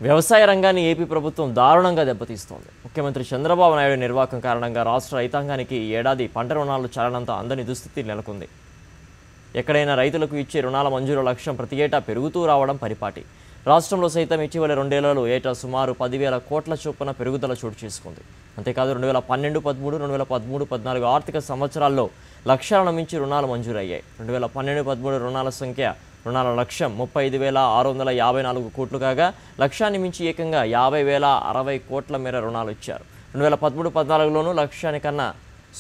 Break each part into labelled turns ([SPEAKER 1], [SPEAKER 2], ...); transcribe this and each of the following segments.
[SPEAKER 1] వ్యవసాయ రంగాన్ని ఏపీ ప్రభుత్వం దారుణంగా దెబ్బతీస్తోంది. ముఖ్యమంత్రి చంద్రబాబు నాయుడు నిర్వాకం కారణంగా రాష్ట్ర రైతాంగానికి ఈ ఏడాది పంట రుణాలు చాలనంత అందని దుస్థితి నెలకొంది. ఎక్కడైనా రైతులకు ఇచ్చే రుణాల మంజూరు లక్ష్యం ప్రతి ఏటా పెరుగుతూ రావడం పరిపాటి. రాష్ట్రంలో సైతం ఇటీవల 2 ఏళ్లలో ఏటా సుమారు 10,000 కోట్ల చొప్పున పెరుగుదల చోటు చేసుకుంది. అంతేకాదు 2012-13, 2013-14 ఆర్థిక సంవత్సరాల్లో లక్ష్యాలను మించి రుణాలు మంజూరయ్యాయి. 2012-13 రుణాల లక్ష్యం 35,654 కోట్లు కాగా లక్ష్యాన్ని మించి ఏకంగా 50,060 కోట్ల మేర రుణాలు ఇచ్చారు. 2013-14లోనూ లక్ష్యానికన్నా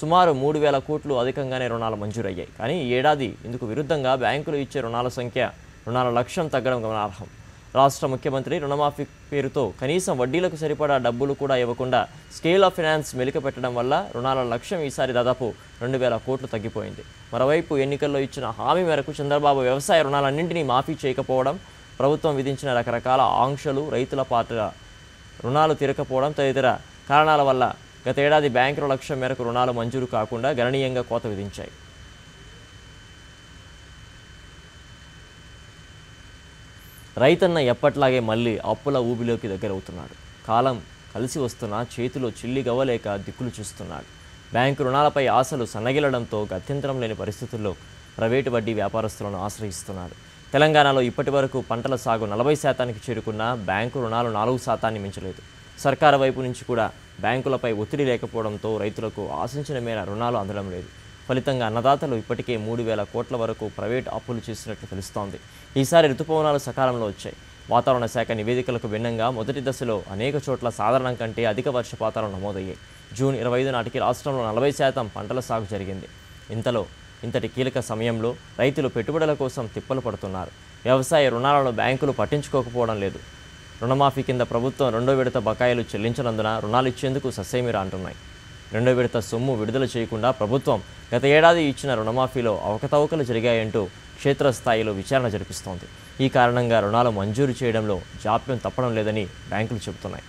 [SPEAKER 1] సుమారు 3,000 కోట్లు అధికంగానే రుణాలు మంజూరయ్యాయి. కానీ ఈ ఏడాది ఇందుకు విరుద్ధంగా బ్యాంకులు ఇచ్చే రుణాల లక్ష్యం తగ్గడం గమనార్హం. రాష్ట్ర ముఖ్యమంత్రి రుణమాఫీ పేరుతో కనీసం వడ్డీలకు సరిపడా డబ్బులు కూడా ఇవ్వకుండా స్కేల్ ఆఫ్ ఫైనాన్స్ మెలికపెట్టడం వల్ల రుణాల లక్ష్యం ఈసారి దాదాపు 2,000 కోట్లు తగ్గిపోయింది. మరోవైపు ఎన్నికల్లో ఇచ్చిన హామీ మేరకు చంద్రబాబు వ్యవసాయ రుణాలన్నింటినీ మాఫీ చేయకపోవడం, ప్రభుత్వం విధించిన రకరకాల ఆంక్షలు, రైతుల పాత్ర రుణాలు తీరకపోవడం తదితర కారణాల వల్ల గతేడాది బ్యాంకుల లక్ష్యం మేరకు రుణాలు మంజూరు కాకుండా గణనీయంగా కోత విధించాయి. రైతన్న ఎప్పట్లాగే మళ్ళీ అప్పుల ఊబిలోకి దగ్గరవుతున్నాడు. కాలం కలిసి వస్తున్నా చేతిలో చిల్లి గవ్వలేక దిక్కులు చూస్తున్నాడు. బ్యాంకు రుణాలపై ఆశలు సన్నగిలడంతో గత్యంతరం లేని పరిస్థితుల్లో ప్రైవేటు వడ్డీ వ్యాపారస్తులను ఆశ్రయిస్తున్నాడు. తెలంగాణలో ఇప్పటి వరకు పంటల సాగు 40% చేరుకున్నా బ్యాంకు రుణాలు 4% మించలేదు. సర్కారు వైపు నుంచి కూడా బ్యాంకులపై ఒత్తిడి లేకపోవడంతో రైతులకు ఆశించిన మేర రుణాలు అందడం లేదు. ఫలితంగా అన్నదాతలు ఇప్పటికే 3,000 కోట్ల వరకు ప్రైవేట్ అప్పులు చేసినట్లు తెలుస్తోంది. ఈసారి ఋతుపవనాలు సకాలంలో వచ్చాయి. వాతావరణ శాఖ నివేదికలకు భిన్నంగా మొదటి దశలో అనేక చోట్ల సాధారణం కంటే అధిక వర్షపాతాలు నమోదయ్యాయి. జూన్ 25 నాటికి రాష్ట్రంలో 40% పంటల సాగు జరిగింది. ఇంతటి కీలక సమయంలో రైతులు పెట్టుబడుల కోసం తిప్పలు పడుతున్నారు. వ్యవసాయ రుణాలను బ్యాంకులు పట్టించుకోకపోవడం లేదు. రుణమాఫీ కింద ప్రభుత్వం 2వ విడత బకాయిలు చెల్లించనందున రుణాలు ఇచ్చేందుకు ససేమిరా అంటున్నాయి. 2వ విడత సొమ్ము విడుదల చేయకుండా ప్రభుత్వం గత ఏడాది ఇచ్చిన రుణమాఫీలో అవకతవకలు జరిగాయంటూ క్షేత్రస్థాయిలో విచారణ జరిపిస్తోంది. ఈ కారణంగా రుణాలు మంజూరు చేయడంలో జాప్యం తప్పడం లేదని బ్యాంకులు చెబుతున్నాయి.